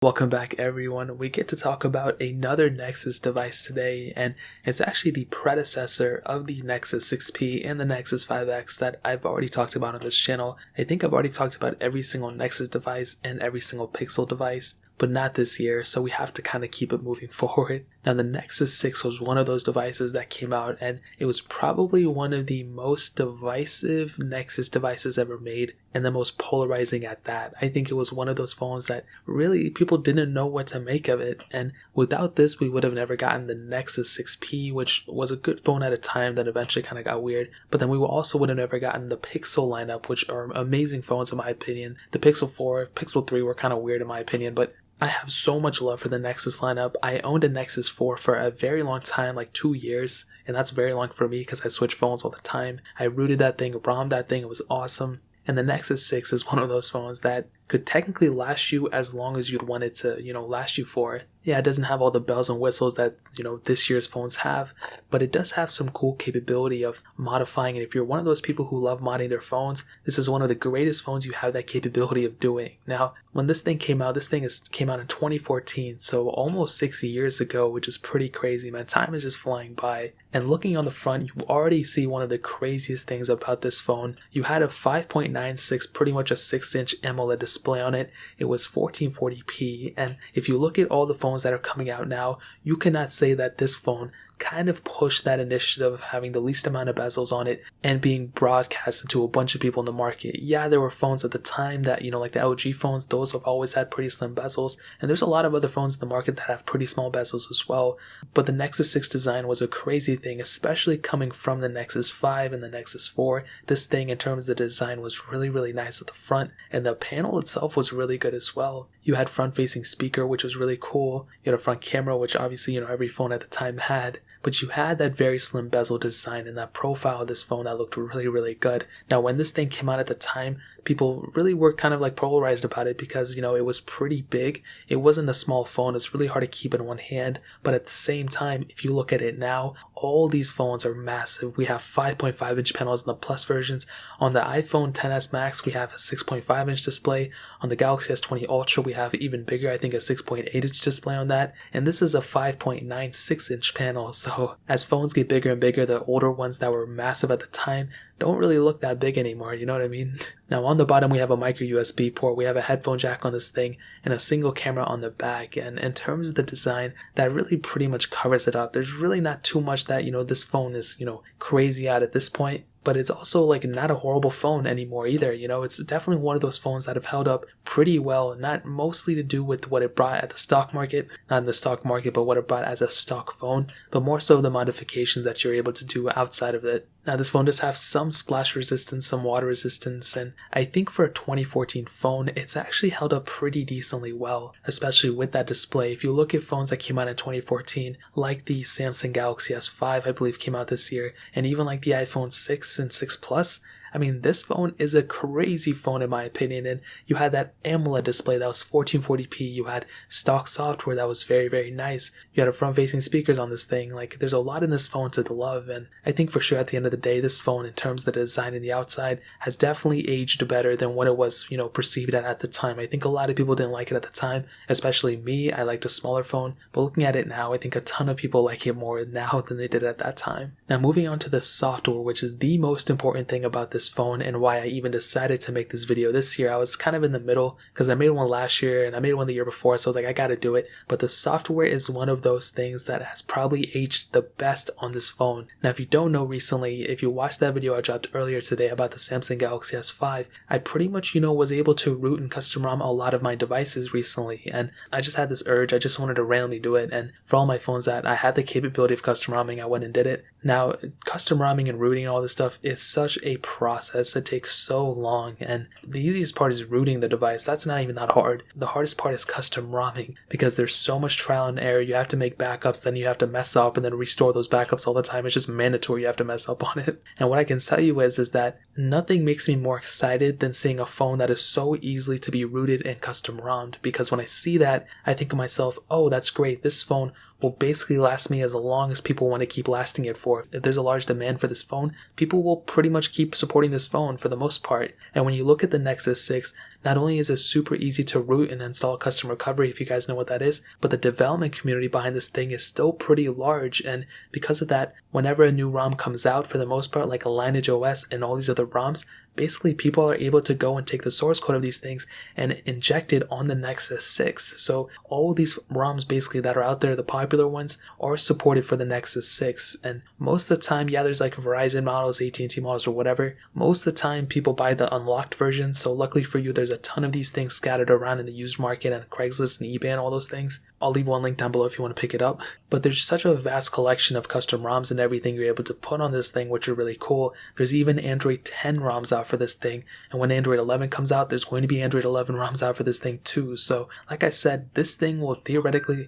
Welcome back everyone. We get to talk about another Nexus device today, and it's actually the predecessor of the Nexus 6P and the Nexus 5X that I've already talked about on this channel. I think I've already talked about every single Nexus device and every single Pixel device, but not this year, so we have to kind of keep it moving forward. Now the Nexus 6 was one of those devices that came out, and it was probably one of the most divisive Nexus devices ever made, and the most polarizing at that. I think it was one of those phones that really people didn't know what to make of it, and without this we would have never gotten the Nexus 6P, which was a good phone at a time that eventually kind of got weird, but then we also would have never gotten the Pixel lineup, which are amazing phones in my opinion. The Pixel 4, Pixel 3 were kind of weird in my opinion, but I have so much love for the Nexus lineup. I owned a Nexus 4 for a very long time, like 2 years, and that's very long for me because I switch phones all the time. I rooted that thing, ROMmed that thing, it was awesome. And the Nexus 6 is one of those phones that could technically last you as long as you'd want it to, last you for. Yeah, it doesn't have all the bells and whistles that, this year's phones have, but it does have some cool capability of modifying it. If you're one of those people who love modding their phones, this is one of the greatest phones you have that capability of doing. Now, when this thing came out, came out in 2014, so almost 6 years ago, which is pretty crazy, man. Time is just flying by. And looking on the front, you already see one of the craziest things about this phone. You had a 5.96, pretty much a 6-inch AMOLED display on it. It was 1440p, and if you look at all the phones that are coming out now, you cannot say that this phone kind of pushed that initiative of having the least amount of bezels on it and being broadcasted to a bunch of people in the market. Yeah, there were phones at the time that, like the LG phones, those have always had pretty slim bezels, and there's a lot of other phones in the market that have pretty small bezels as well, but the Nexus 6 design was a crazy thing, especially coming from the Nexus 5 and the Nexus 4. This thing, in terms of the design, was really, really nice at the front, and the panel itself was really good as well. You had front-facing speaker, which was really cool. You had a front camera, which obviously, every phone at the time had. But you had that very slim bezel design and that profile of this phone that looked really, really good. Now, when this thing came out at the time, people really were kind of like polarized about it because, it was pretty big. It wasn't a small phone. It's really hard to keep in one hand. But at the same time, if you look at it now, all these phones are massive. We have 5.5-inch panels in the Plus versions. On the iPhone XS Max, we have a 6.5-inch display. On the Galaxy S20 Ultra, we have even bigger, I think a 6.8-inch display on that. And this is a 5.96-inch panel. So as phones get bigger and bigger, the older ones that were massive at the time don't really look that big anymore, you know what I mean? Now on the bottom we have a micro USB port, we have a headphone jack on this thing, and a single camera on the back, and in terms of the design, that really pretty much covers it up. There's really not too much that, this phone is, crazy at this point. But it's also like not a horrible phone anymore either, it's definitely one of those phones that have held up pretty well, not mostly to do with what it brought at the stock market, not in the stock market, but what it brought as a stock phone, but more so the modifications that you're able to do outside of it. Now this phone does have some splash resistance, some water resistance, and I think for a 2014 phone, it's actually held up pretty decently well, especially with that display. If you look at phones that came out in 2014, like the Samsung Galaxy S5, I believe came out this year, and even like the iPhone 6 and 6 Plus, I mean, this phone is a crazy phone in my opinion, and you had that AMOLED display that was 1440p, you had stock software that was very, very nice, you had a front-facing speakers on this thing. Like, there's a lot in this phone to love, and I think for sure at the end of the day, this phone, in terms of the design and the outside, has definitely aged better than what it was, perceived at the time. I think a lot of people didn't like it at the time, especially me. I liked a smaller phone, but looking at it now, I think a ton of people like it more now than they did at that time. Now, moving on to the software, which is the most important thing about this phone and why I even decided to make this video this year. I was kind of in the middle because I made one last year and I made one the year before, so I was like, I gotta do it. But the software is one of those things that has probably aged the best on this phone. Now, if you don't know, recently, if you watched that video I dropped earlier today about the Samsung Galaxy S5, I pretty much, was able to root and custom ROM a lot of my devices recently, and I just had this urge. I just wanted to randomly do it, and for all my phones that I had the capability of custom ROMing, I went and did it. Now, custom ROMing and rooting and all this stuff is such a process. It takes so long, and the easiest part is rooting the device. That's not even that hard. The hardest part is custom ROMing because there's so much trial and error. You have to make backups, then you have to mess up and then restore those backups all the time. It's just mandatory you have to mess up on it. And what I can tell you is that nothing makes me more excited than seeing a phone that is so easily to be rooted and custom ROMmed, because when I see that, I think to myself, oh, that's great. This phone will basically last me as long as people want to keep lasting it for. If there's a large demand for this phone, people will pretty much keep supporting this phone for the most part. And when you look at the Nexus 6, not only is it super easy to root and install custom recovery, if you guys know what that is, but the development community behind this thing is still pretty large, and because of that, whenever a new ROM comes out, for the most part, like a Lineage OS and all these other ROMs, basically people are able to go and take the source code of these things and inject it on the Nexus 6. So all these ROMs basically that are out there, the popular ones, are supported for the Nexus 6. And most of the time, yeah, there's like Verizon models, AT&T models, or whatever. Most of the time people buy the unlocked version. So luckily for you, there's a ton of these things scattered around in the used market and Craigslist and eBay and all those things. I'll leave one link down below if you want to pick it up. But there's such a vast collection of custom ROMs and everything you're able to put on this thing, which are really cool. There's even Android 10 ROMs out for this thing. And when Android 11 comes out, there's going to be Android 11 ROMs out for this thing too. So like I said, this thing will theoretically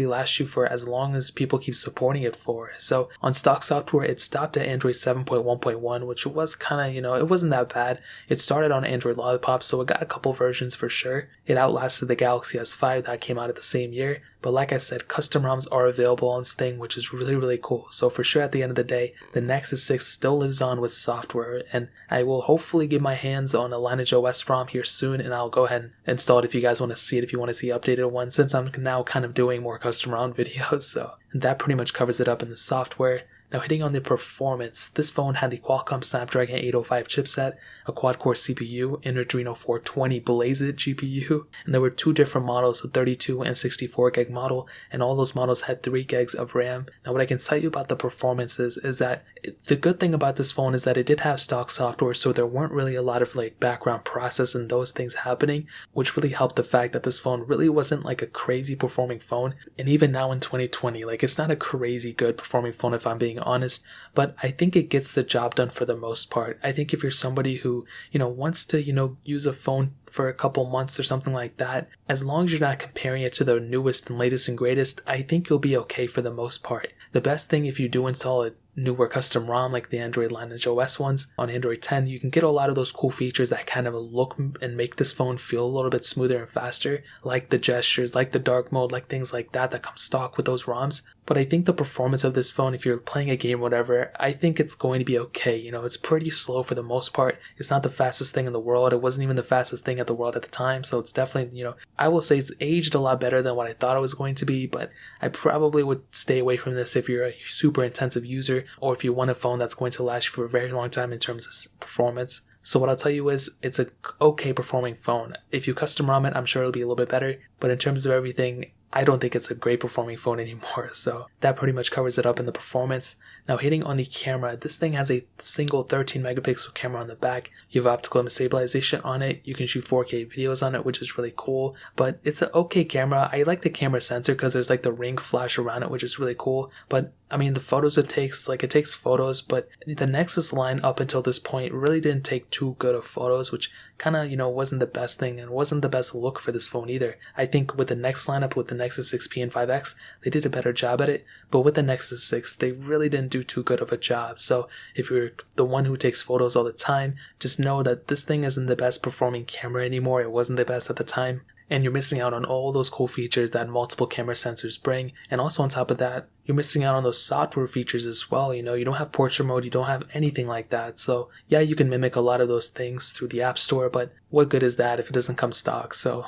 last you for as long as people keep supporting it for. So on stock software, it stopped at Android 7.1.1, which was kind of, it wasn't that bad. It started on Android Lollipop, so it got a couple versions for sure. It outlasted the Galaxy S5 that came out at the same year. But like I said, custom ROMs are available on this thing, which is really, really cool. So for sure, at the end of the day, the Nexus 6 still lives on with software, and I will hopefully get my hands on a Lineage OS ROM here soon, and I'll go ahead and install it if you guys want to see it, if you want to see updated ones, since I'm now kind of doing more custom ROM videos. So that pretty much covers it up in the software. Now hitting on the performance, this phone had the Qualcomm Snapdragon 805 chipset, a quad-core CPU, an Adreno 420 Blazed GPU, and there were two different models, a 32 and 64 gig model, and all those models had 3 gigs of RAM. Now what I can tell you about the performances is that the good thing about this phone is that it did have stock software, so there weren't really a lot of like background process and those things happening, which really helped the fact that this phone really wasn't like a crazy performing phone. And even now in 2020, like it's not a crazy good performing phone if I'm being honest, but I think it gets the job done for the most part. I think if you're somebody who, wants to, use a phone for a couple months or something like that, as long as you're not comparing it to the newest and latest and greatest, I think you'll be okay for the most part. The best thing, if you do install a newer custom ROM like the Android Lineage OS ones on Android 10, you can get a lot of those cool features that kind of look and make this phone feel a little bit smoother and faster, like the gestures, like the dark mode, like things like that come stock with those ROMs. But I think the performance of this phone, if you're playing a game or whatever, I think it's going to be okay. It's pretty slow for the most part. It's not the fastest thing in the world. It wasn't even the fastest thing at the world at the time. So it's definitely, I will say it's aged a lot better than what I thought it was going to be, but I probably would stay away from this if you're a super intensive user or if you want a phone that's going to last you for a very long time in terms of performance. So what I'll tell you is it's a okay performing phone. If you custom ROM it, I'm sure it'll be a little bit better, but in terms of everything, I don't think it's a great performing phone anymore. So that pretty much covers it up in the performance. Now hitting on the camera, this thing has a single 13 megapixel camera on the back. You have optical image stabilization on it. You can shoot 4K videos on it, which is really cool, but it's an okay camera. I like the camera sensor because there's like the ring flash around it, which is really cool. But I mean, the photos it takes photos, but the Nexus line up until this point really didn't take too good of photos, which kind of, wasn't the best thing and wasn't the best look for this phone either. I think with the next lineup, with the Nexus 6P and 5X, they did a better job at it, but with the Nexus 6, they really didn't do too good of a job. So if you're the one who takes photos all the time, just know that this thing isn't the best performing camera anymore. It wasn't the best at the time. And you're missing out on all those cool features that multiple camera sensors bring. And also on top of that, you're missing out on those software features as well. You don't have portrait mode, you don't have anything like that. So yeah, you can mimic a lot of those things through the App Store, but what good is that if it doesn't come stock? So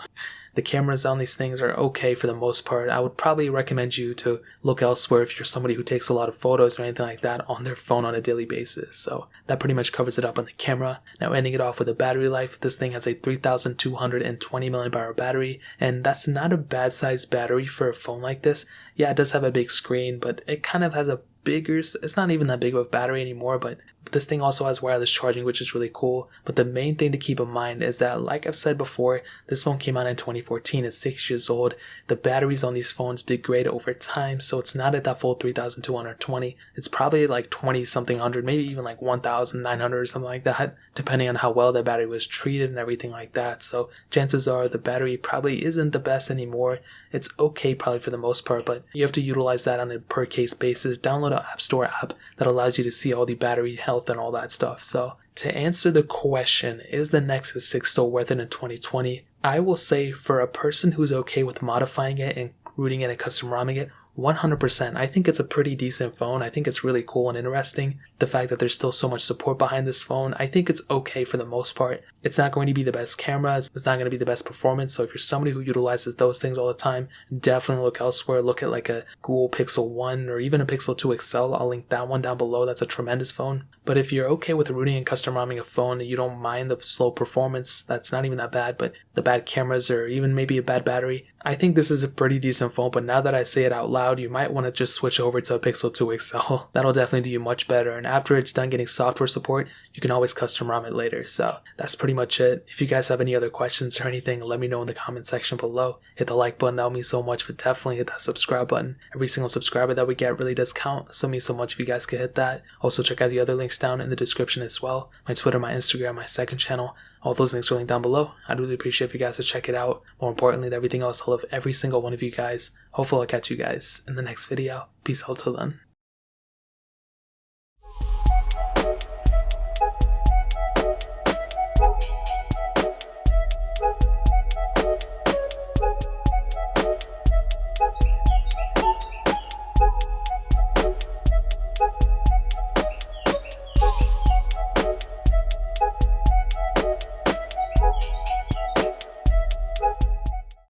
the cameras on these things are okay for the most part. I would probably recommend you to look elsewhere if you're somebody who takes a lot of photos or anything like that on their phone on a daily basis. So that pretty much covers it up on the camera. Now ending it off with the battery life, this thing has a 3220 milliamp hour battery, and that's not a bad sized battery for a phone like this. Yeah, it does have a big screen, but it kind of has a it's not even that big of a battery anymore, but this thing also has wireless charging, which is really cool. But the main thing to keep in mind is that, like I've said before, this phone came out in 2014, it's 6 years old. The batteries on these phones degrade over time, so it's not at that full 3220. It's probably like 20 something hundred, maybe even like 1900 or something like that, depending on how well the battery was treated and everything like that. So chances are the battery probably isn't the best anymore. It's okay probably for the most part, but you have to utilize that on a per case basis. Download an App Store app that allows you to see all the battery health and all that stuff. So to answer the question, is the Nexus 6 still worth it in 2020? I will say for a person who's okay with modifying it and rooting it and custom ROMing it, 100%. I think it's a pretty decent phone. I think it's really cool and interesting. The fact that there's still so much support behind this phone, I think it's okay for the most part. It's not going to be the best camera. It's not going to be the best performance. So if you're somebody who utilizes those things all the time, definitely look elsewhere. Look at like a Google Pixel 1 or even a Pixel 2 XL. I'll link that one down below. That's a tremendous phone. But if you're okay with rooting and custom ROMing a phone and you don't mind the slow performance, that's not even that bad, but the bad cameras or even maybe a bad battery, I think this is a pretty decent phone. But now that I say it out loud, you might want to just switch over to a Pixel 2 XL. That'll definitely do you much better. And after it's done getting software support, you can always custom ROM it later. So that's pretty much it. If you guys have any other questions or anything, let me know in the comment section below. Hit the like button, that would mean so much, but definitely hit that subscribe button. Every single subscriber that we get really does count, so it means so much if you guys could hit that. Also check out the other links down in the description as well. My Twitter, my Instagram, my second channel. All those links are linked down below. I'd really appreciate if you guys to check it out. More importantly than everything else, I love every single one of you guys. Hopefully I'll catch you guys in the next video. Peace out till then.